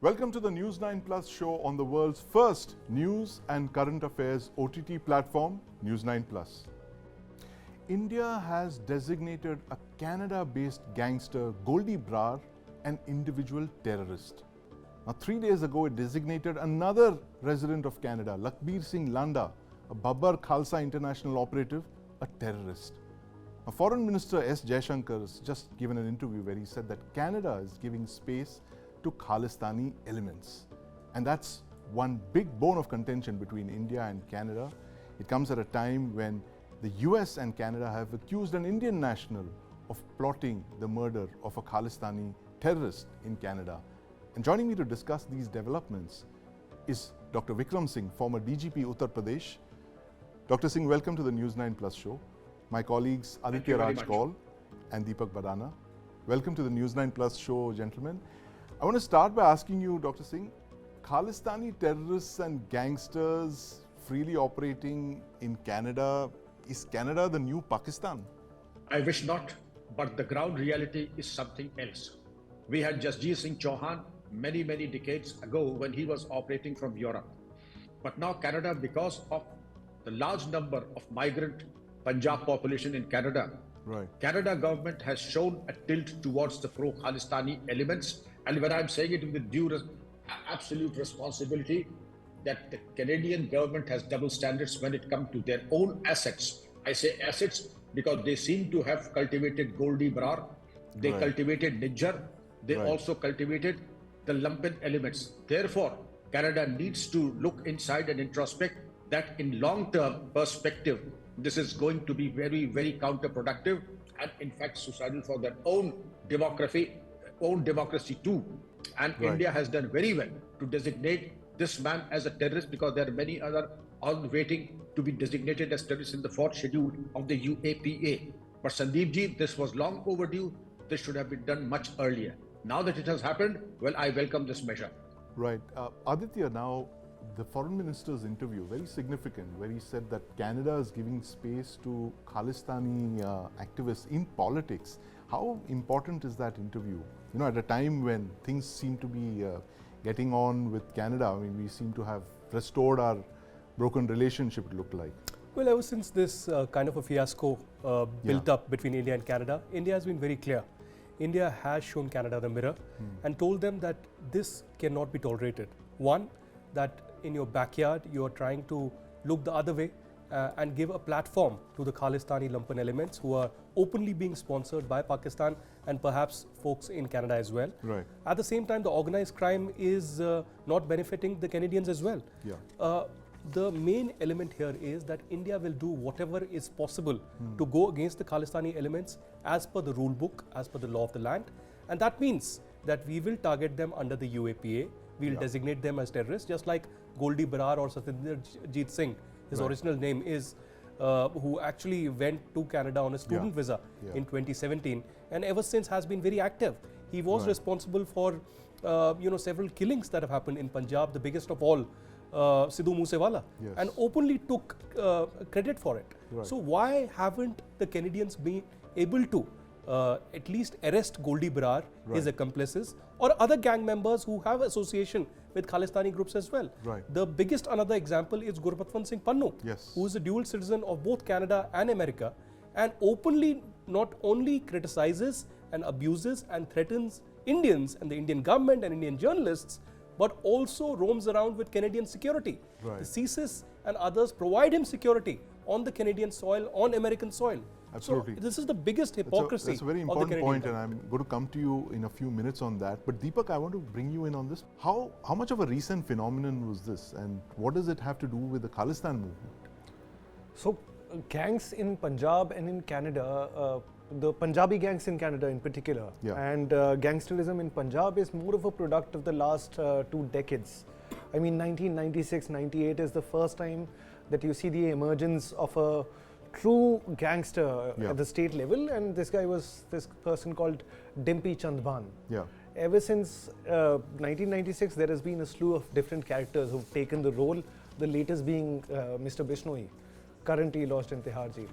Welcome to the News9 Plus Show on the world's first news and current affairs OTT platform, News9 Plus. India has designated a Canada-based gangster, Goldy Brar, an individual terrorist. Now, 3 days ago, it designated another resident of Canada, Lakhbir Landa, a Babbar Khalsa international operative, a terrorist. Now, Foreign Minister Jaishankar has just given an interview where he said that Canada is giving space to Khalistani elements. And that's one big bone of contention between India and Canada. It comes at a time when the US and Canada have accused an Indian national of plotting the murder of a Khalistani terrorist in Canada. And joining me to discuss these developments is Dr. Vikram Singh, former DGP Uttar Pradesh. Dr. Singh, welcome to the News9 Plus Show. My colleagues Aditya Raj Kaul and Deepak Badana. Welcome to the News9 Plus Show, gentlemen. I want to start by asking you, Dr. Singh, Khalistani terrorists and gangsters freely operating in Canada, is Canada the new Pakistan? I wish not, but the ground reality is something else. We had Jasjit Singh Chauhan many decades ago when he was operating from Europe. But now Canada, because of the large number of migrant Punjab population in Canada, Canada government has shown a tilt towards the pro-Khalistani elements. And when I'm saying it with the due absolute responsibility, that the Canadian government has double standards when it comes to their own assets. I say assets because they seem to have cultivated Goldy Brar, they cultivated Niger, they also cultivated the lumpen elements. Therefore, Canada needs to look inside and introspect that in long-term perspective, this is going to be very counterproductive and in fact suicidal for their own democracy too. And India has done very well to designate this man as a terrorist because there are many other on waiting to be designated as terrorists in the 4th schedule of the UAPA. But Sandeep ji, this was long overdue. This should have been done much earlier. Now that it has happened, well, I welcome this measure. Right. Aditya, now the foreign minister's interview, very significant, where he said that Canada is giving space to Khalistani activists in politics. How important is that interview? You know, at a time when things seem to be getting on with Canada, I mean, we seem to have restored our broken relationship, it looked like. Well, ever since this kind of a fiasco built up between India and Canada, India has been very clear. India has shown Canada the mirror and told them that this cannot be tolerated. One, that in your backyard you are trying to look the other way and give a platform to the Khalistani lumpen elements who are openly being sponsored by Pakistan and perhaps folks in Canada as well. Right. At the same time, the organized crime is not benefiting the Canadians as well. The main element here is that India will do whatever is possible to go against the Khalistani elements as per the rule book, as per the law of the land. And that means that we will target them under the UAPA. We will designate them as terrorists, just like Goldy Brar or Sandeep Singh, his original name is, who actually went to Canada on a student visa in 2017 and ever since has been very active. He was responsible for several killings that have happened in Punjab, the biggest of all, Sidhu Moosewala, and openly took credit for it. So why haven't the Canadians been able to at least arrest Goldy Brar, his accomplices, or other gang members who have association with Khalistani groups as well? The biggest another example is Gurpatwant Singh Pannu, who is a dual citizen of both Canada and America, and openly not only criticizes and abuses and threatens Indians and the Indian government and Indian journalists, but also roams around with Canadian security. The CSIS and others provide him security on the Canadian soil, on American soil. Absolutely. So this is the biggest hypocrisy. That's a very important point, and I'm going to come to you in a few minutes on that. But Deepak, I want to bring you in on this. How much of a recent phenomenon was this, and what does it have to do with the Khalistan movement? So, gangs in Punjab and in Canada, the Punjabi gangs in Canada in particular, and gangsterism in Punjab is more of a product of the last 2 decades. I mean, 1996-98 is the first time that you see the emergence of a true gangster at the state level, and this guy was this person called Dimpy Chandban. Ever since 1996, there has been a slew of different characters who've taken the role, the latest being Mr. Bishnoi, currently lost in Tihar jail.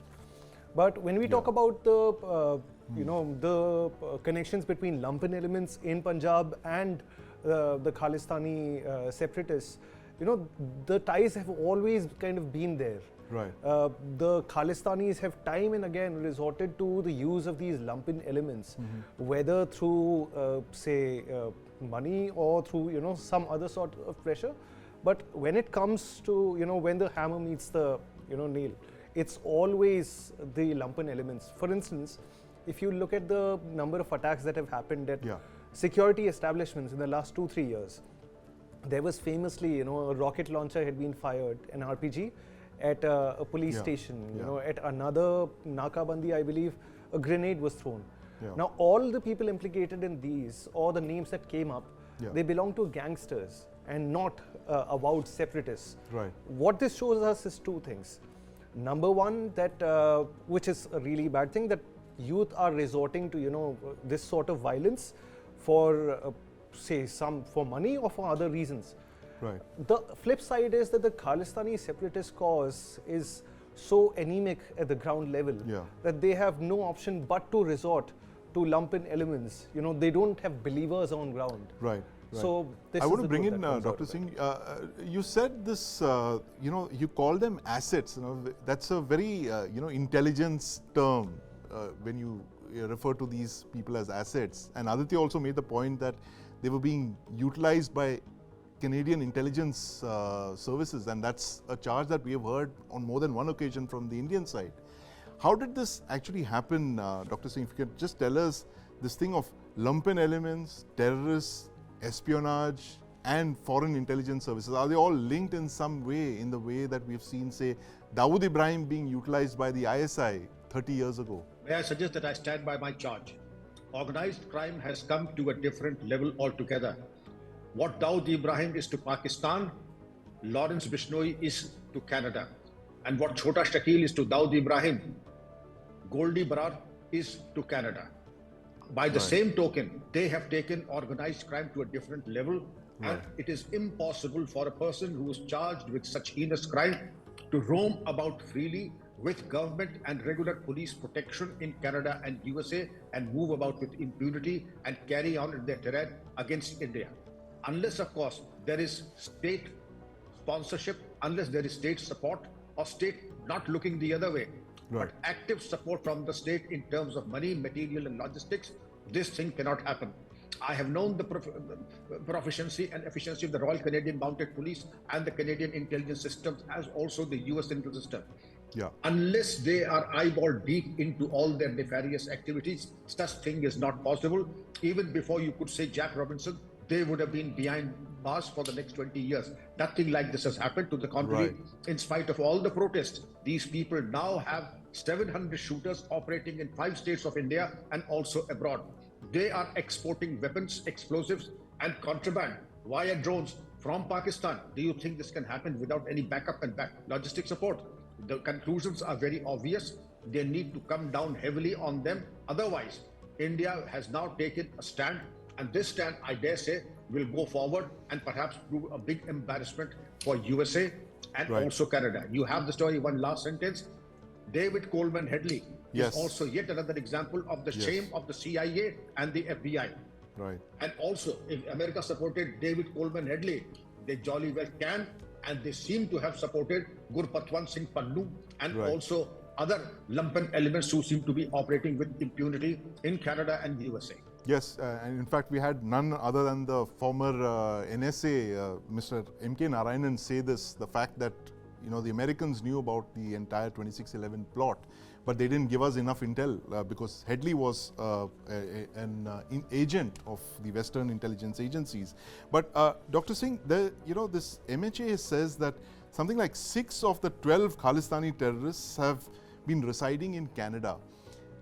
But when we talk about the, the connections between lumpen elements in Punjab and the Khalistani separatists, you know, the ties have always kind of been there. Right. The Khalistanis have time and again resorted to the use of these lumpen elements, whether through, say, money or through, you know, some other sort of pressure. But when it comes to, you know, when the hammer meets the, you know, nail, it's always the lumpen elements. For instance, if you look at the number of attacks that have happened at security establishments in the last 2-3 years, there was famously, you know, a rocket launcher had been fired, an RPG, at a police station. You know, at another Nakabandi, I believe, a grenade was thrown. Now, all the people implicated in these, or the names that came up, they belong to gangsters and not avowed separatists. Right. What this shows us is two things. Number one, that which is a really bad thing, that youth are resorting to, you know, this sort of violence for, say, for money or for other reasons. Right. The flip side is that the Khalistani separatist cause is so anemic at the ground level that they have no option but to resort to lumpen elements. You know, they don't have believers on ground. Right. So this I is want to the bring truth in that comes out Dr. of it. Singh. You said this, you know, you call them assets. You know, that's a very, you know, intelligence term when you refer to these people as assets. And Aditya also made the point that they were being utilized by Canadian intelligence services, and that's a charge that we have heard on more than one occasion from the Indian side. How did this actually happen, Dr. Singh? If you could just tell us this thing of lumpen elements, terrorists, espionage, and foreign intelligence services, are they all linked in some way, in the way that we've seen, say, Dawood Ibrahim being utilized by the ISI 30 years ago? May I suggest that I stand by my charge? Organized crime has come to a different level altogether. What Dawood Ibrahim is to Pakistan, Lawrence Bishnoi is to Canada. And what Chota Shakil is to Dawood Ibrahim, Goldy Brar is to Canada. By the same token, they have taken organized crime to a different level. And it is impossible for a person who is charged with such heinous crime to roam about freely with government and regular police protection in Canada and USA and move about with impunity and carry on their terror against India. Unless, of course, there is state sponsorship, unless there is state support or state not looking the other way, but active support from the state in terms of money, material and logistics, this thing cannot happen. I have known the proficiency and efficiency of the Royal Canadian Mounted Police and the Canadian intelligence systems, as also the US intelligence system. Unless they are eyeball deep into all their nefarious activities, such thing is not possible. Even before you could say Jack Robinson, they would have been behind bars for the next 20 years. Nothing like this has happened. To the contrary, in spite of all the protests, these people now have 700 shooters operating in 5 states of India and also abroad. They are exporting weapons, explosives, and contraband via drones from Pakistan. Do you think this can happen without any backup and logistic support? The conclusions are very obvious. They need to come down heavily on them. Otherwise, India has now taken a stand, and this stand, I dare say, will go forward and perhaps prove a big embarrassment for USA and also Canada. You have the story, one last sentence. David Coleman Headley is also yet another example of the shame of the CIA and the FBI. And also, if America supported David Coleman Headley, they jolly well can, and they seem to have supported Gurpatwant Singh Pannu and also other lumpen elements who seem to be operating with impunity in Canada and USA. Yes, and in fact, we had none other than the former NSA, Mr. M.K. Narayanan, say this, the fact that, you know, the Americans knew about the entire 2611 plot, but they didn't give us enough intel because Headley was an agent of the Western intelligence agencies. But Dr. Singh, you know, this MHA says that something like 6 of the 12 Khalistani terrorists have been residing in Canada.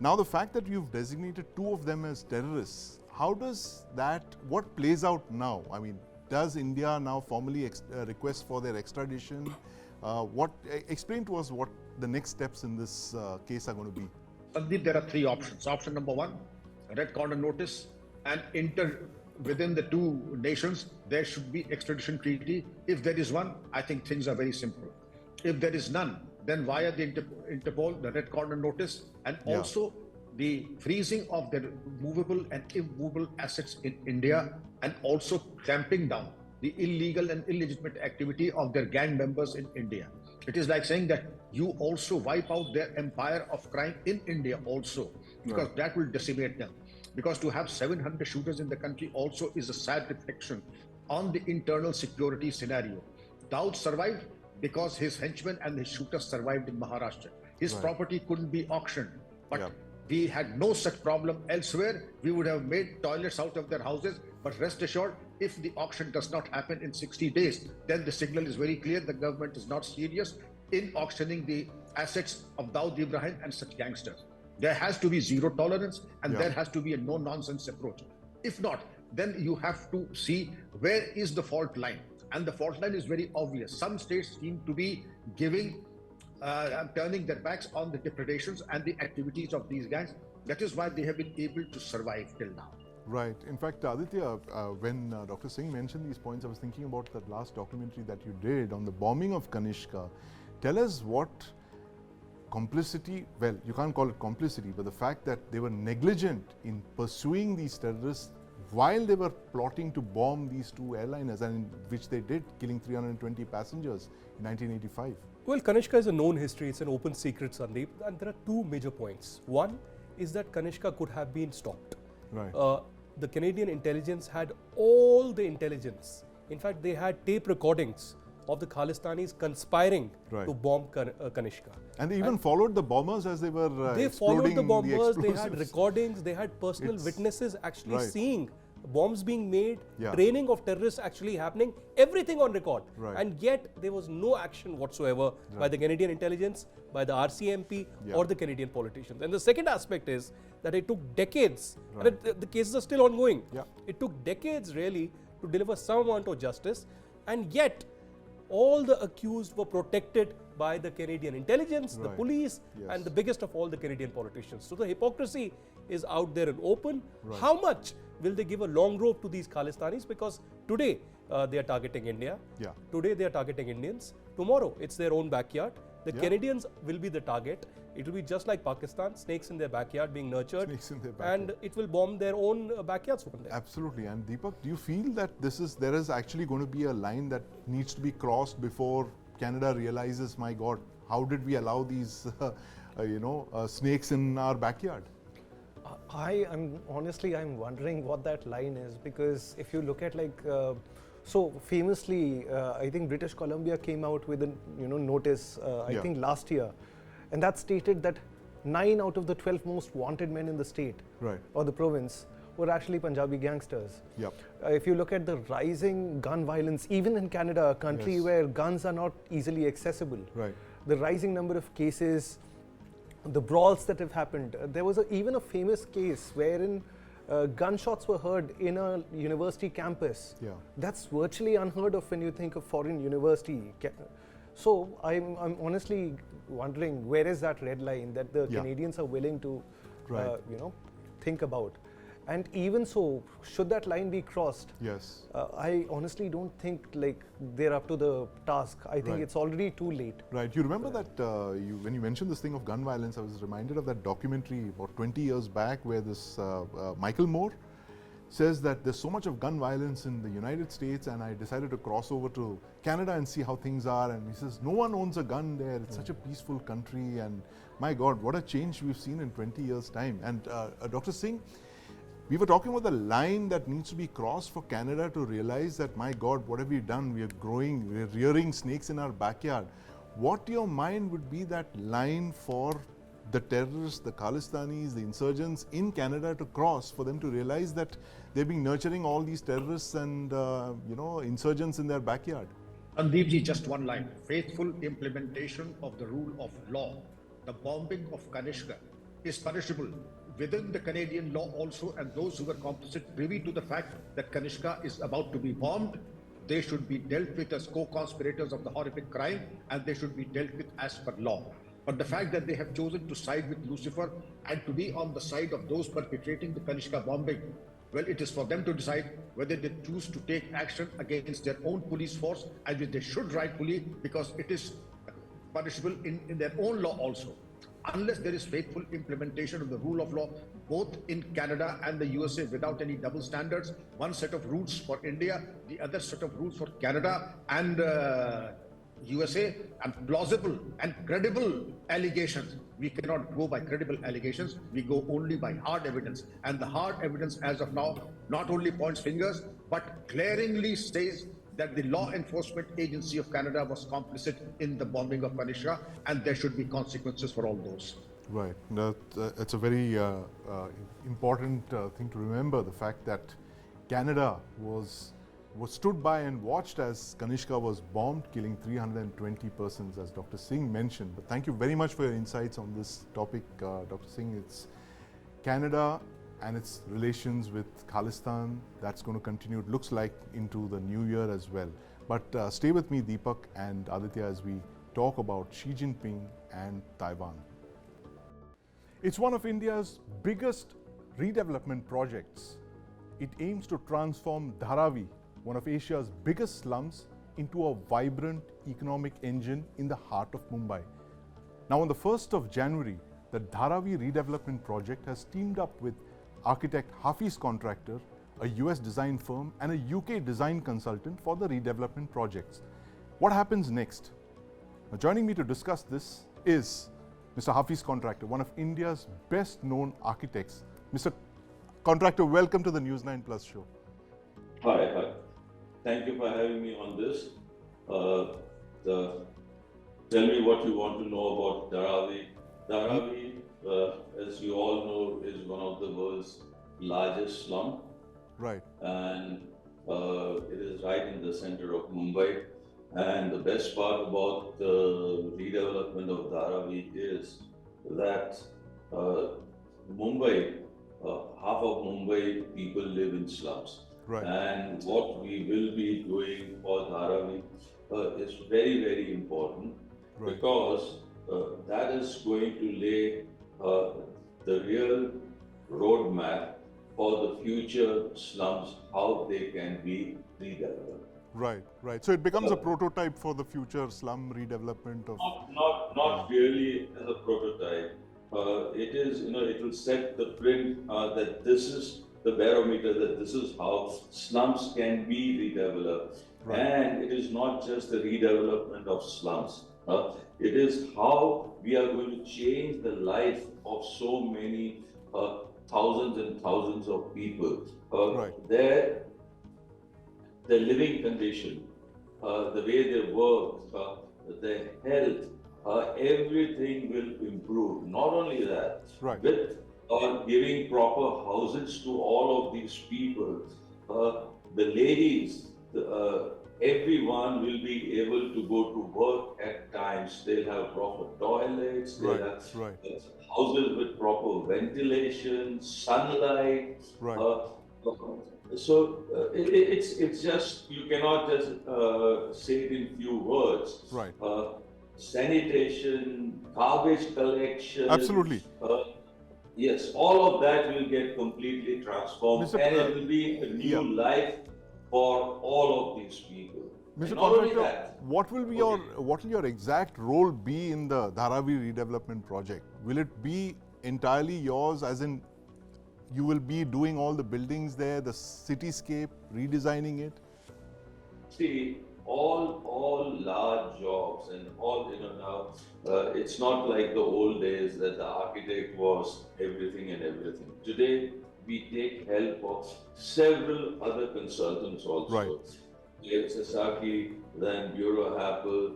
Now, the fact that you've designated 2 of them as terrorists, how does that, what plays out now? I mean, does India now formally request for their extradition? Explain to us what the next steps in this case are going to be. Sandeep, there are 3 options. Option number 1, red corner notice, and within the 2 nations, there should be extradition treaty. If there is one, I think things are very simple. If there is none, then via the Interpol, the red corner notice, and also the freezing of their movable and immovable assets in India, and also clamping down the illegal and illegitimate activity of their gang members in India. It is like saying that you also wipe out their empire of crime in India also, because that will decimate them. Because to have 700 shooters in the country also is a sad reflection on the internal security scenario. Daud survived because his henchmen and his shooters survived in Maharashtra. His property couldn't be auctioned, but we had no such problem elsewhere. We would have made toilets out of their houses. But rest assured, if the auction does not happen in 60 days, then the signal is very clear. The government is not serious in auctioning the assets of Daud Ibrahim and such gangsters. There has to be zero tolerance, and there has to be a no-nonsense approach. If not, then you have to see where is the fault line. And the fault line is very obvious. Some states seem to be turning their backs on the depredations and the activities of these gangs. That is why they have been able to survive till now. Right. In fact, Aditya, when Dr. Singh mentioned these points, I was thinking about that last documentary that you did on the bombing of Kanishka. Tell us what complicity, well, you can't call it complicity, but the fact that they were negligent in pursuing these terrorists while they were plotting to bomb these two airliners, and which they did, killing 320 passengers in 1985. Well, Kanishka is a known history. It's an open secret, Sandeep. And there are two major points. One is that Kanishka could have been stopped. Right. The Canadian intelligence had all the intelligence. In fact, they had tape recordings of the Khalistanis conspiring to bomb Kanishka. And they even followed the bombers as they were They followed the bombers, they had explosives. recordings, they had personal witnesses actually seeing bombs being made, Yeah. training of terrorists actually happening, everything on record. Right. And yet there was no action whatsoever by the Canadian intelligence, by the RCMP or the Canadian politicians. And the second aspect is that it took decades, and the cases are still ongoing. Yeah. It took decades really to deliver some amount of justice, and yet all the accused were protected by the Canadian intelligence, the police, and the biggest of all, the Canadian politicians. So the hypocrisy is out there and open. How much will they give a long rope to these Khalistanis? Because today they are targeting India. Today they are targeting Indians. Tomorrow it's their own backyard. The Canadians will be the target. It will be just like Pakistan, snakes in their backyard being nurtured. Snakes in their backyard. And it will bomb their own backyards one day. Absolutely. And Deepak, do you feel that there is actually going to be a line that needs to be crossed before Canada realizes, my God, how did we allow these, snakes in our backyard? I'm wondering what that line is, because if you look at so famously, I think British Columbia came out with a notice, I think last year, and that stated that 9 out of the 12 most wanted men in the state or the province were actually Punjabi gangsters. If you look at the rising gun violence, even in Canada, a country where guns are not easily accessible, the rising number of cases, the brawls that have happened. There was even a famous case wherein gunshots were heard in a university campus. That's virtually unheard of when you think of foreign university. So I'm honestly wondering, where is that red line that the Canadians are willing to think about? And even so, should that line be crossed? I honestly don't think they're up to the task. I think it's already too late. You remember that when you mentioned this thing of gun violence, I was reminded of that documentary about 20 years back where this Michael Moore says that there's so much of gun violence in the United States, and I decided to cross over to Canada and see how things are. And he says, no one owns a gun there. It's such a peaceful country. And my God, what a change we've seen in 20 years' time. And Dr. Singh, we were talking about the line that needs to be crossed for Canada to realize that, my God, what have we done? We are growing, we are rearing snakes in our backyard. What to your mind would be that line for the terrorists, the Khalistanis, the insurgents in Canada to cross, for them to realize that they've been nurturing all these terrorists and insurgents in their backyard? Sandeepji, just one line. Faithful implementation of the rule of law. The bombing of Kanishka is punishable within the Canadian law also, and those who were complicit, privy to the fact that Kanishka is about to be bombed, they should be dealt with as co-conspirators of the horrific crime, and they should be dealt with as per law. But the fact that they have chosen to side with Lucifer and to be on the side of those perpetrating the Kanishka bombing, well, it is for them to decide whether they choose to take action against their own police force, and which they should rightfully, because it is punishable in their own law also. unless there is faithful implementation of the rule of law, both in Canada and the USA, without any double standards, one set of rules for India, the other set of rules for Canada and USA, and plausible and credible allegations. We cannot go by credible allegations, we go only by hard evidence. And the hard evidence as of now not only points fingers, but glaringly says that the law enforcement agency of Canada was complicit in the bombing of Kanishka, and there should be consequences for all those. Right. It's a very important thing to remember, the fact that Canada was stood by and watched as Kanishka was bombed, killing 320 persons, as Dr. Singh mentioned. But thank you very much for your insights on this topic, Dr. Singh. It's Canada and its relations with Khalistan, that's going to continue, it looks like, into the new year as well. But stay with me, Deepak and Aditya, as we talk about Xi Jinping and Taiwan. It's one of India's biggest redevelopment projects. It aims to transform Dharavi, one of Asia's biggest slums, into a vibrant economic engine in the heart of Mumbai. Now, on the 1st of January, the Dharavi redevelopment project has teamed up with architect Hafiz Contractor, a US design firm, and a UK design consultant for the redevelopment projects. What happens next? Now, joining me to discuss this is Mr. Hafiz Contractor, one of India's best known architects. Mr. Contractor, welcome to the News9 Plus Show. Hi. Thank you for having me on this. Tell me what you want to know about Dharavi. Dharavi, as you all know, is one of the world's largest slum. Right. And it is right in the center of Mumbai. And the best part about the redevelopment of Dharavi is that Mumbai, half of Mumbai people live in slums. Right. And what we will be doing for Dharavi is very, very important, right, because that is going to lay the real roadmap for the future slums, how they can be redeveloped. Right. So it becomes a prototype for the future slum redevelopment of... Not really as a prototype. It is, it will set the print that this is the barometer, that this is how slums can be redeveloped. Right. And it is not just the redevelopment of slums. It is how we are going to change the life of so many thousands and thousands of people. Right. Their living condition, the way they work, their health, everything will improve. Not only that, right, with giving proper houses to all of these people, the ladies, everyone will be able to go to work at times. They'll have proper toilets, they'll have houses with proper ventilation, sunlight. Right. So it's just, you cannot just say it in few words. Right. Sanitation, garbage collection. Absolutely. Yes, all of that will get completely transformed, and it will be a new life for all of these people. Mr. Contractor, what will your exact role be in the Dharavi redevelopment project? Will it be entirely yours, as in you will be doing all the buildings there, the cityscape, redesigning it? See, all large jobs and all, now it's not like the old days that the architect was everything and everything. Today, we take help of several other consultants also. Right. Sasaki, then Bureau Apple,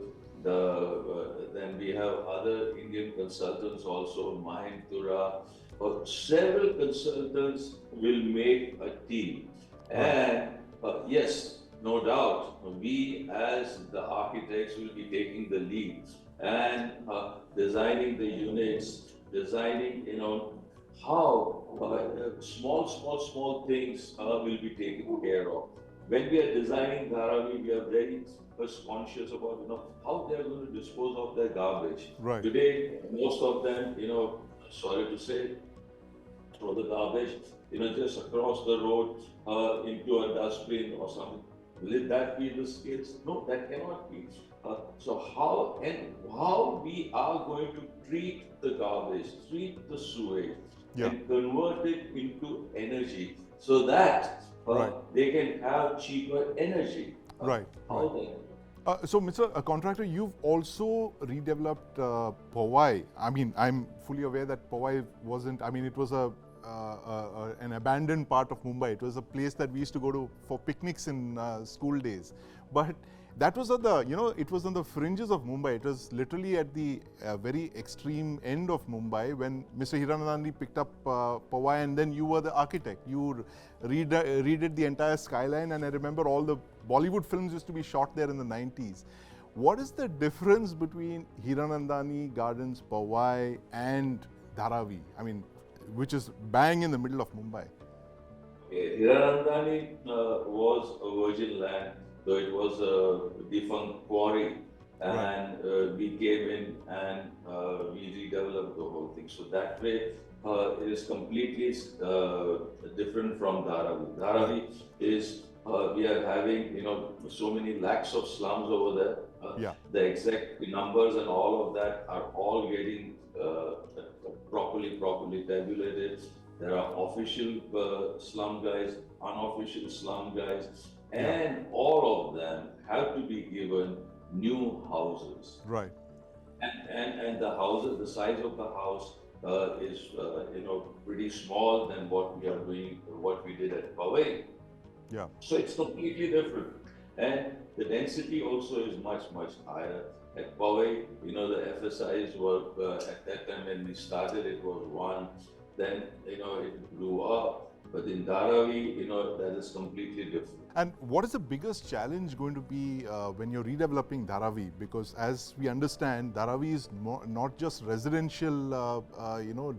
then we have other Indian consultants also, Mahintura. Several consultants will make a team. And yes, no doubt, we as the architects will be taking the lead and designing the units, designing, how small things will be taken care of. When we are designing Dharavi, we are very conscious about, how they are going to dispose of their garbage. Right. Today, most of them, sorry to say, throw the garbage, just across the road into a dustbin or something. Will that be the case? No, that cannot be. So how we are going to treat the garbage, treat the sewage, and convert it into energy so that they can have cheaper energy. How then? So, Mr. Contractor, you've also redeveloped Powai. I mean, I'm fully aware that Powai wasn't, I mean, it was an abandoned part of Mumbai. It was a place that we used to go to for picnics in school days. But that was at the, it was on the fringes of Mumbai. It was literally at the very extreme end of Mumbai when Mr. Hiranandani picked up Powai, and then you were the architect. You redid the entire skyline, and I remember all the Bollywood films used to be shot there in the 90s. What is the difference between Hiranandani Gardens, Powai and Dharavi? I mean, which is bang in the middle of Mumbai. Hiranandani was a virgin land, though it was a defunct quarry, and we came in and we redeveloped the whole thing. So that way it is completely different from Dharavi. Dharavi is, we are having, so many lakhs of slums over there. The exact numbers and all of that are all getting properly tabulated. There are official slum guys, unofficial slum guys, and all of them have to be given new houses. Right. And the houses, the size of the house is pretty small than what we are doing, what we did at Powai. Yeah. So it's completely different, and the density also is much higher. At Powai, the FSIs were at that time when we started, it was 1. Then it blew up. But in Dharavi, that is completely different. And what is the biggest challenge going to be when you're redeveloping Dharavi? Because as we understand, Dharavi is not just residential,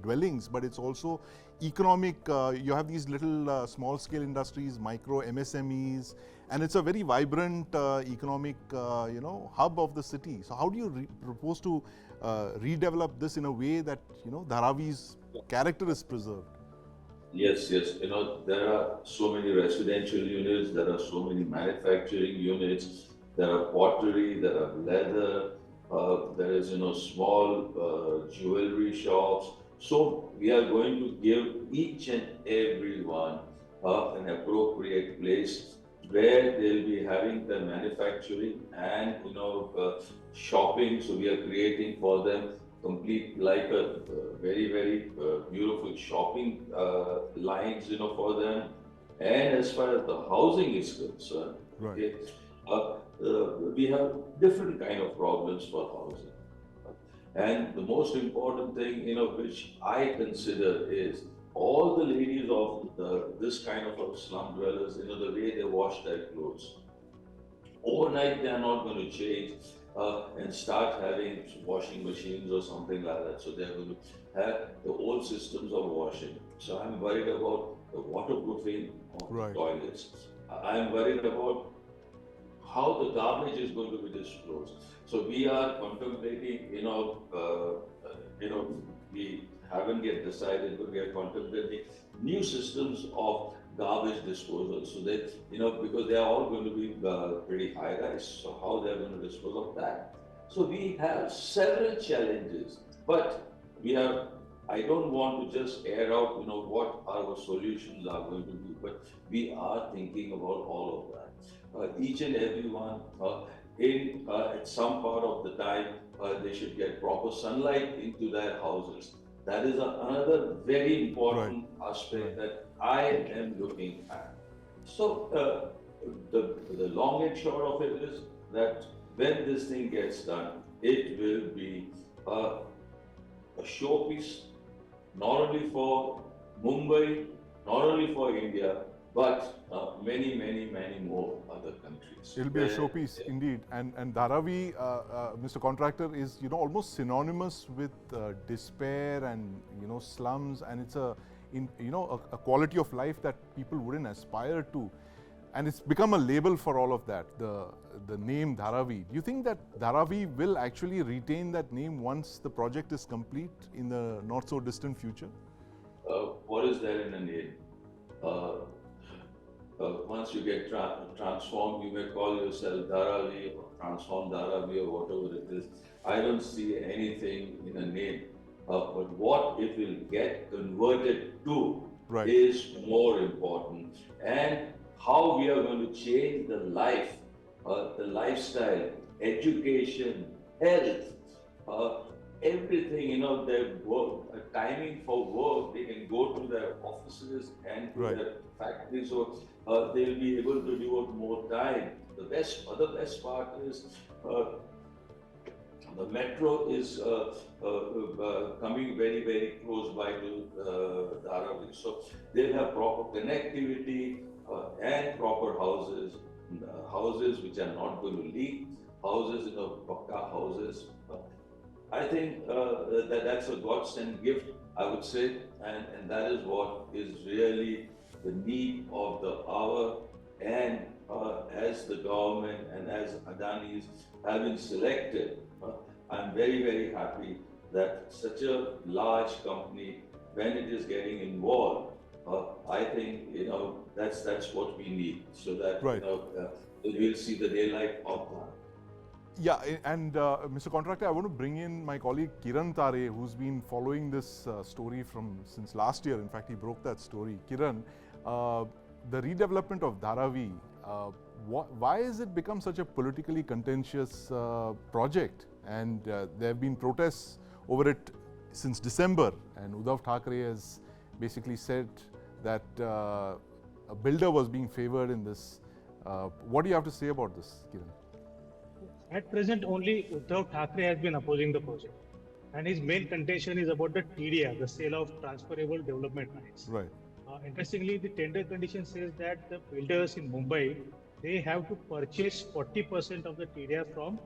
dwellings, but it's also economic. You have these little small-scale industries, micro MSMEs, and it's a very vibrant economic, hub of the city. So how do you propose to redevelop this in a way that Dharavi's character is preserved? Yes. There are so many residential units, there are so many manufacturing units, there are pottery, there are leather, there is, small jewelry shops. So we are going to give each and every one an appropriate place where they'll be having the manufacturing and, shopping. So we are creating for them complete like a very beautiful shopping lines for them. And as far as the housing is concerned, we have different kind of problems for housing. And the most important thing which I consider is all the ladies of this kind of slum dwellers, the way they wash their clothes. Overnight they are not going to change and start having washing machines or something like that. So they are going to have the old systems of washing. So I'm worried about the waterproofing of the toilets. I'm worried about how the garbage is going to be disposed. So we are contemplating, we haven't yet decided, but we are contemplating new systems of garbage disposal. So that, because they are all going to be pretty high rise. So how they are going to dispose of that? So we have several challenges, but I don't want to just air out, what our solutions are going to be, but we are thinking about all of that. Each and every one, at some part of the time, they should get proper sunlight into their houses. That is another very important aspect that I am looking at. So the long and short of it is that when this thing gets done, it will be a showpiece, not only for Mumbai, not only for India, but many more other countries. It'll be a showpiece indeed. And Dharavi, Mr. Contractor, is almost synonymous with despair and slums, and it's a quality of life that people wouldn't aspire to. And it's become a label for all of that, the name Dharavi. Do you think that Dharavi will actually retain that name once the project is complete in the not so distant future? What is there in a name? once you get transformed, you may call yourself Dharavi or transformed Dharavi or whatever it is. I don't see anything in a name. But what it will get converted to is more important. And how we are going to change the life, the lifestyle, education, health, everything, their work, timing for work, they can go to their offices and to their factories, so they'll be able to devote more time. The best part is the metro is coming very, very close by to Dharavi. So they'll have proper connectivity and proper houses, houses which are not going to leak, houses, pakka houses. I think that's a godsend gift, I would say, and that is what is really the need of the hour. And as the government and as Adani's have been selected, I'm very, very happy that such a large company, when it is getting involved, I think that's what we need, so that we'll see the daylight of that. Yeah, and Mr. Contractor, I want to bring in my colleague Kiran Tare, who's been following this story since last year. In fact, he broke that story. Kiran, the redevelopment of Dharavi, why has it become such a politically contentious project? And there have been protests over it since December, and Uddhav Thackeray has basically said that a builder was being favored in this. What do you have to say about this, Kiran? At present, only Uddhav Thackeray has been opposing the project, and his main contention is about the TDR, the sale of transferable development rights. Right. Interestingly, the tender condition says that the builders in Mumbai, they have to purchase 40% of the TDR from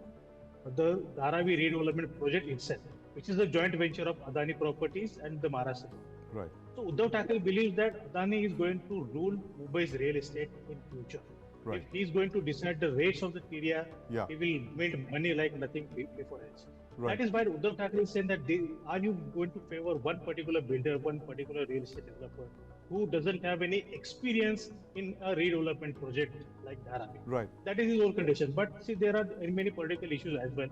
the Dharavi redevelopment project itself, which is a joint venture of Adani Properties and the Maharashtra. Right. So Uddhav Thackeray believes that Adani is going to rule Mumbai's real estate in future. Right. If he is going to decide the rates of the TDR, he will make money like nothing before else. Right. That is why Uddhav Thackeray is saying that are you going to favor one particular builder, one particular real estate developer who doesn't have any experience in a redevelopment project like Dharavi? Right. That is his whole condition. But see, there are many political issues as well.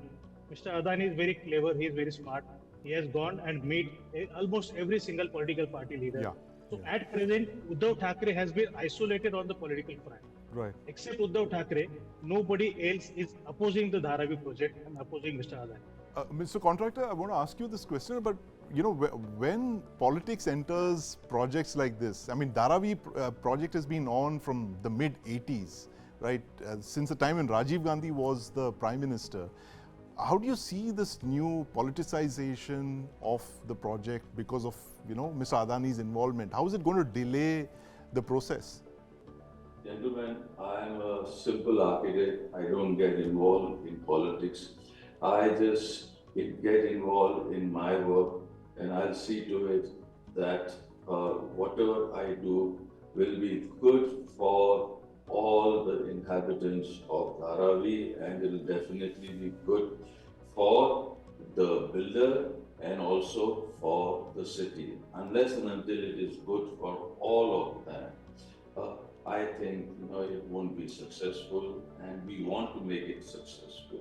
Mr. Adani is very clever, he is very smart. He has gone and met almost every single political party leader. Yeah. So at present, Uddhav Thackeray has been isolated on the political front. Right. Except Uddhav Thackeray, nobody else is opposing the Dharavi project and opposing Mr. Adani. Mr. Contractor, I want to ask you this question, but when politics enters projects like this, I mean, Dharavi project has been on from the mid-80s, right? Since the time when Rajiv Gandhi was the Prime Minister. How do you see this new politicization of the project because of, Mr. Adani's involvement? How is it going to delay the process? Gentlemen, I am a simple architect. I don't get involved in politics. I just get involved in my work, and I'll see to it that whatever I do will be good for all the inhabitants of Dharavi, and it will definitely be good for the builder and also for the city. Unless and until it is good for all of them, I think it won't be successful, and we want to make it successful.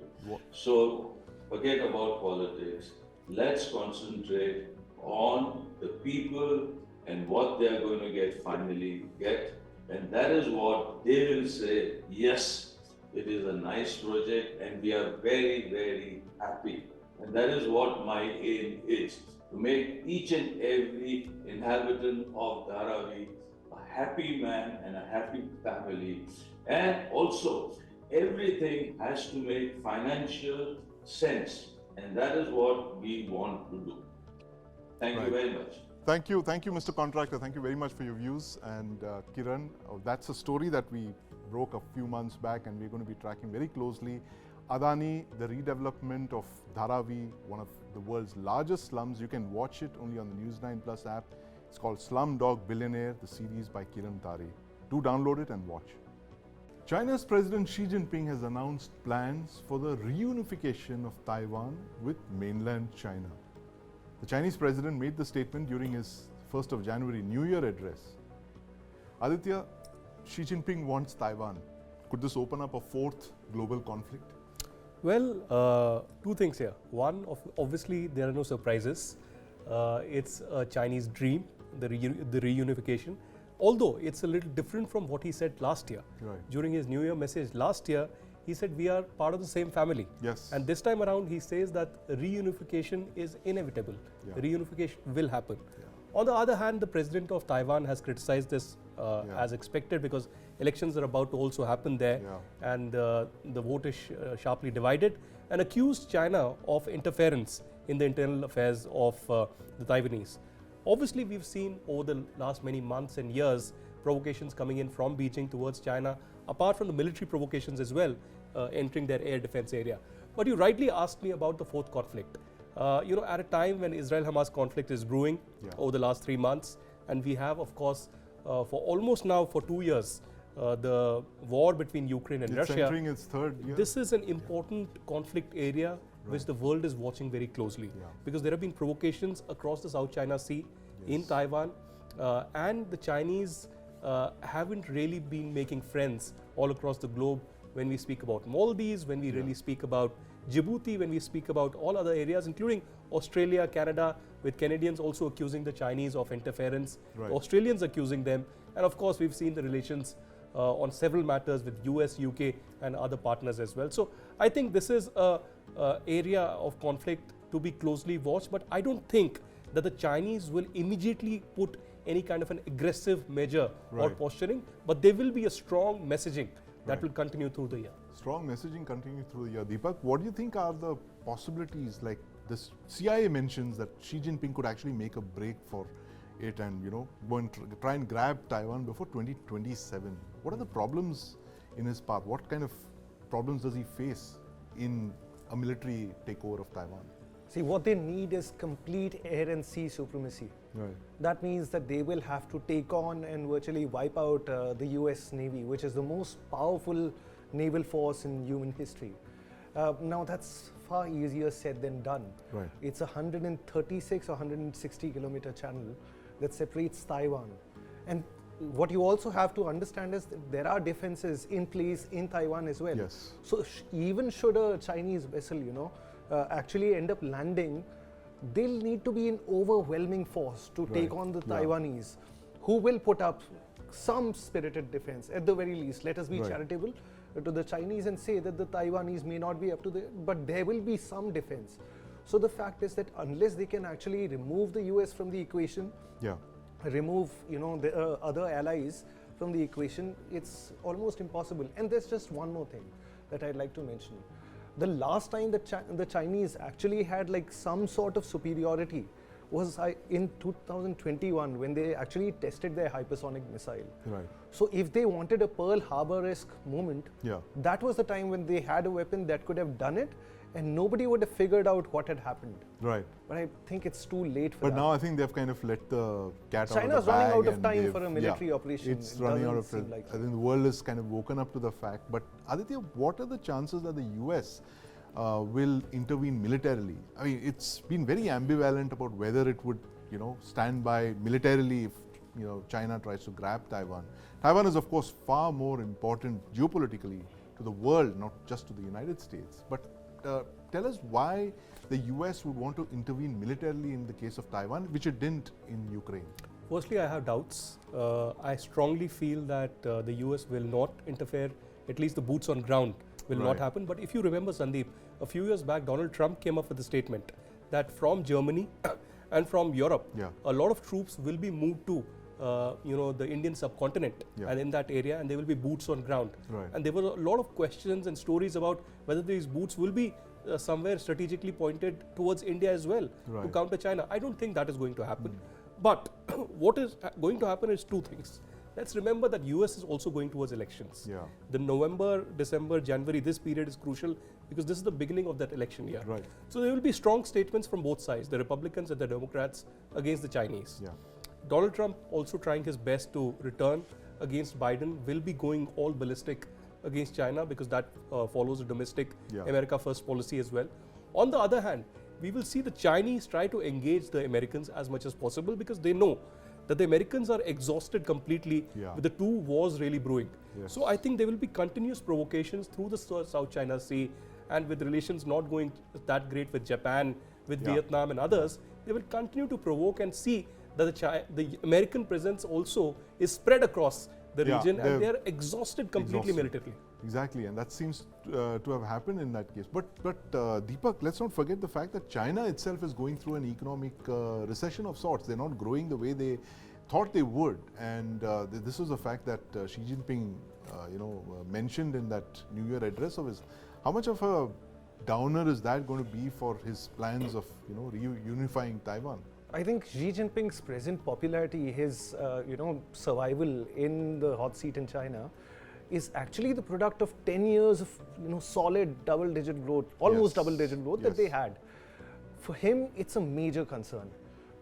So forget about politics. Let's concentrate on the people and what they are going to finally get. And that is what they will say, yes, it is a nice project and we are very, very happy. And that is what my aim is, to make each and every inhabitant of Dharavi a happy man and a happy family. And also, everything has to make financial sense. And that is what we want to do. Thank you very much. Thank you, Mr. Contractor. Thank you very much for your views. And Kiran, that's a story that we broke a few months back, and we're going to be tracking very closely. Adani, the redevelopment of Dharavi, one of the world's largest slums. You can watch it only on the News9 Plus app. It's called Slumdog Billionaire, the series by Kiran Tare. Do download it and watch. China's President Xi Jinping has announced plans for the reunification of Taiwan with mainland China. The Chinese president made the statement during his 1st of January New Year address. Aditya, Xi Jinping wants Taiwan. Could this open up a fourth global conflict? Well, two things here. One, obviously, there are no surprises. It's a Chinese dream, the reunification. Although it's a little different from what he said last year. Right. During his New Year message last year, he said we are part of the same family. Yes. And this time around, he says that reunification is inevitable. Yeah. Reunification will happen. Yeah. On the other hand, the president of Taiwan has criticized this as expected, because elections are about to also happen there, and the vote is sharply divided, and accused China of interference in the internal affairs of the Taiwanese. Obviously, we've seen over the last many months and years provocations coming in from Beijing towards China, apart from the military provocations as well, entering their air defense area. But you rightly asked me about the fourth conflict. At a time when Israel-Hamas conflict is brewing over the last 3 months, and we have, of course, for almost now for 2 years, the war between Ukraine and Russia. It's entering its third year. This is an important conflict area which the world is watching very closely, because there have been provocations across the South China Sea, in Taiwan, and the Chinese haven't really been making friends all across the globe. When we speak about Maldives, when we really speak about Djibouti, when we speak about all other areas, including Australia, Canada, with Canadians also accusing the Chinese of interference, Australians accusing them, and of course we've seen the relations on several matters with US, UK and other partners as well. So I think this is a area of conflict to be closely watched, but I don't think that the Chinese will immediately put any kind of an aggressive measure or posturing, but there will be a strong messaging that will continue through the year. Strong messaging continue through the year. Deepak, what do you think are the possibilities? Like this CIA mentions that Xi Jinping could actually make a break for it and go and try and grab Taiwan before 2027. What are the problems in his path? What kind of problems does he face in a military takeover of Taiwan? See, what they need is complete air and sea supremacy. Right. That means that they will have to take on and virtually wipe out the US Navy, which is the most powerful naval force in human history. Now that's far easier said than done. Right. It's a 136 or 160 kilometer channel that separates Taiwan. And what you also have to understand is that there are defenses in place in Taiwan as well. Yes. So even should a Chinese vessel, actually end up landing, they'll need to be in overwhelming force to take on the Taiwanese, who will put up some spirited defense at the very least. Let us be charitable to the Chinese and say that the Taiwanese may not be up to the, but there will be some defense. So the fact is that unless they can actually remove the US from the equation, remove the other allies from the equation, it's almost impossible. And there's just one more thing that I'd like to mention. The last time that the Chinese actually had like some sort of superiority was in 2021, when they actually tested their hypersonic missile. Right. So if they wanted a Pearl Harbor-esque moment, that was the time when they had a weapon that could have done it, and nobody would have figured out what had happened. Right. But I think it's too late for that. But now I think they've kind of let the cat out of the bag. China's running out of time for a military operation. It's running out of time. Like I think the world is kind of woken up to the fact. But Aditya, what are the chances that the US will intervene militarily? I mean, it's been very ambivalent about whether it would, stand by militarily if, China tries to grab Taiwan. Taiwan is, of course, far more important geopolitically to the world, not just to the United States. But tell us why the US would want to intervene militarily in the case of Taiwan, which it didn't in Ukraine. Firstly, I have doubts. I strongly feel that the US will not interfere, at least the boots on ground will not happen. But if you remember, Sandeep, a few years back, Donald Trump came up with a statement that from Germany and from Europe, a lot of troops will be moved to the Indian subcontinent and in that area, and there will be boots on ground. And there were a lot of questions and stories about whether these boots will be somewhere strategically pointed towards India as well to counter China. I don't think that is going to happen. But what is going to happen is two things. Let's remember that US is also going towards elections. The November, December, January, this period is crucial because this is the beginning of that election year. So there will be strong statements from both sides, the Republicans and the Democrats, against the Chinese. Donald Trump also trying his best to return against Biden, will be going all ballistic against China because that follows a domestic America first policy as well. On the other hand, we will see the Chinese try to engage the Americans as much as possible because they know that the Americans are exhausted completely with the two wars really brewing. Yes. So I think there will be continuous provocations through the South China Sea, and with relations not going that great with Japan, with Vietnam and others, they will continue to provoke and see that the American presence also is spread across the region, and they are exhausted completely militarily. Exactly, and that seems to have happened in that case. But Deepak, let's not forget the fact that China itself is going through an economic recession of sorts. They're not growing the way they thought they would, and this was a fact that Xi Jinping, mentioned in that New Year address of his. How much of a downer is that going to be for his plans of reunifying Taiwan? I think Xi Jinping's present popularity, his survival in the hot seat in China, is actually the product of 10 years of solid double-digit growth, almost double-digit growth that they had. For him, it's a major concern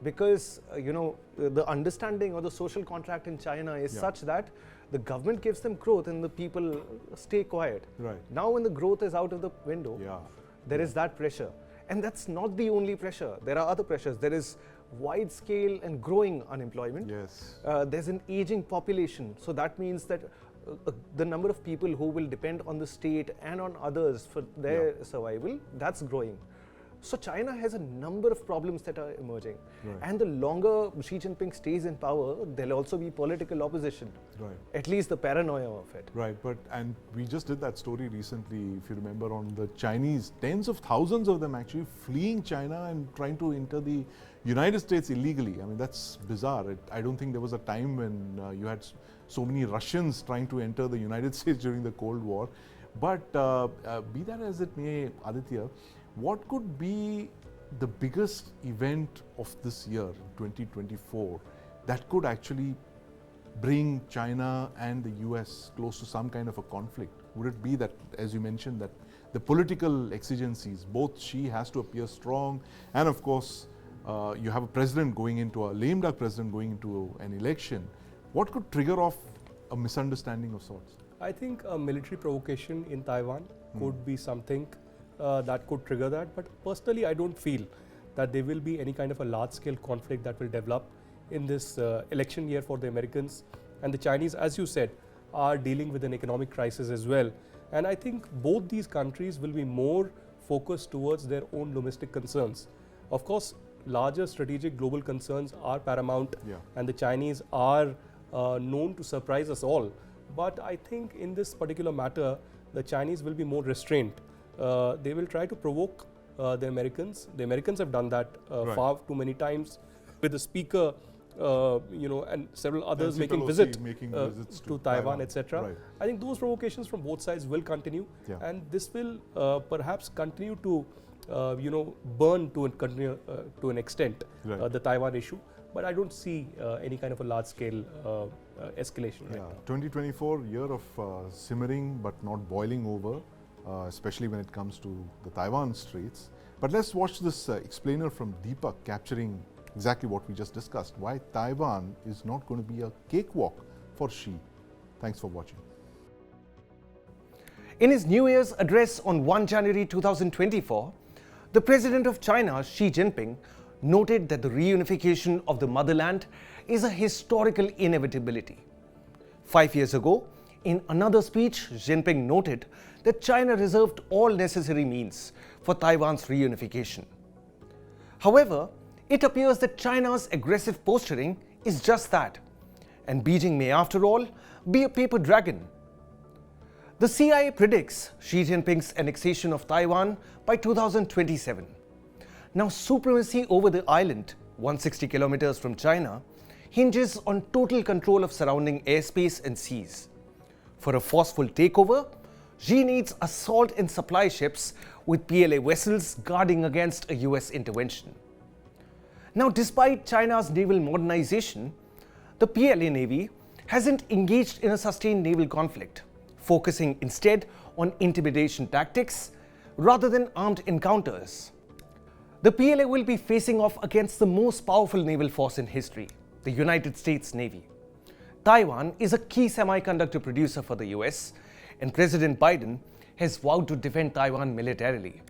because the understanding or the social contract in China is such that the government gives them growth and the people stay quiet. Right. Now, when the growth is out of the window, there is that pressure. And that's not the only pressure. There are other pressures. There is wide scale and growing unemployment. Yes. There's an aging population. So that means that the number of people who will depend on the state and on others for their survival, that's growing. So China has a number of problems that are emerging. Right. And the longer Xi Jinping stays in power, there'll also be political opposition. Right. At least the paranoia of it. Right, and we just did that story recently, if you remember, on the Chinese, tens of thousands of them actually fleeing China and trying to enter the United States illegally. I mean, that's bizarre. I don't think there was a time when you had so many Russians trying to enter the United States during the Cold War. But be that as it may, Aditya, what could be the biggest event of this year, 2024, that could actually bring China and the US close to some kind of a conflict? Would it be that, as you mentioned, that the political exigencies, both Xi has to appear strong, and of course, you have a president going into a lame duck president going into an election. What could trigger off a misunderstanding of sorts? I think a military provocation in Taiwan could be something that could trigger that. But personally, I don't feel that there will be any kind of a large-scale conflict that will develop in this election year for the Americans. And the Chinese, as you said, are dealing with an economic crisis as well. And I think both these countries will be more focused towards their own domestic concerns. Of course, larger strategic global concerns are paramount, and the Chinese are known to surprise us all. But I think in this particular matter, the Chinese will be more restrained. They will try to provoke the Americans. The Americans have done that far too many times with the speaker, and several others making visits to Taiwan, etc. Right. I think those provocations from both sides will continue, and this will perhaps continue to burn to an extent the Taiwan issue. But I don't see any kind of a large-scale escalation right now. 2024, year of simmering but not boiling over, especially when it comes to the Taiwan Straits. But let's watch this explainer from Deepak capturing exactly what we just discussed, why Taiwan is not going to be a cakewalk for Xi. Thanks for watching. In his New Year's address on 1 January 2024, the President of China, Xi Jinping, noted that the reunification of the motherland is a historical inevitability. 5 years ago, in another speech, Jinping noted that China reserved all necessary means for Taiwan's reunification. However, it appears that China's aggressive posturing is just that, and Beijing may, after all, be a paper dragon. The CIA predicts Xi Jinping's annexation of Taiwan by 2027. Now, supremacy over the island, 160 kilometers from China, hinges on total control of surrounding airspace and seas. For a forceful takeover, Xi needs assault and supply ships with PLA vessels guarding against a US intervention. Now, despite China's naval modernization, the PLA Navy hasn't engaged in a sustained naval conflict, focusing instead on intimidation tactics rather than armed encounters. The PLA will be facing off against the most powerful naval force in history, the United States Navy. Taiwan is a key semiconductor producer for the US, and President Biden has vowed to defend Taiwan militarily.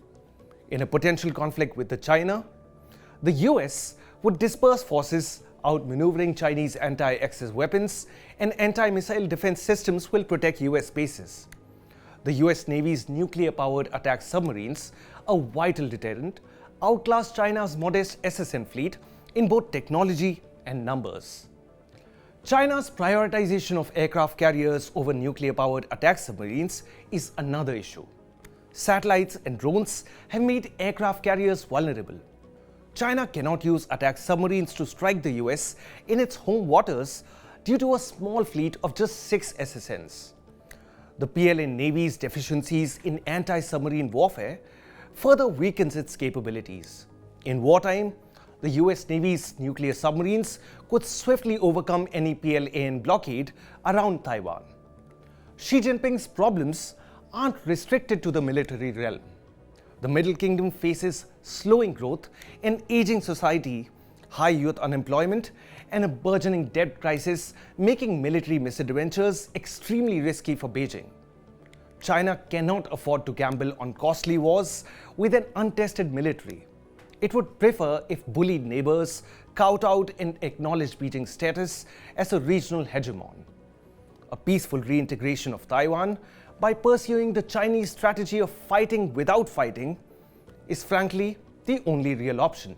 In a potential conflict with China, the US would disperse forces Outmaneuvering Chinese anti-access weapons and anti-missile defense systems will protect US bases. The US Navy's nuclear-powered attack submarines, a vital deterrent, outlast China's modest SSN fleet in both technology and numbers. China's prioritization of aircraft carriers over nuclear-powered attack submarines is another issue. Satellites and drones have made aircraft carriers vulnerable. China cannot use attack submarines to strike the US in its home waters due to a small fleet of just 6 SSNs. The PLA Navy's deficiencies in anti-submarine warfare further weakens its capabilities. In wartime, the US Navy's nuclear submarines could swiftly overcome any PLAN blockade around Taiwan. Xi Jinping's problems aren't restricted to the military realm. The Middle Kingdom faces slowing growth, an aging society, high youth unemployment, and a burgeoning debt crisis, making military misadventures extremely risky for Beijing. China cannot afford to gamble on costly wars with an untested military. It would prefer if bullied neighbors kowtowed and acknowledged Beijing's status as a regional hegemon. A peaceful reintegration of Taiwan by pursuing the Chinese strategy of fighting without fighting is frankly the only real option.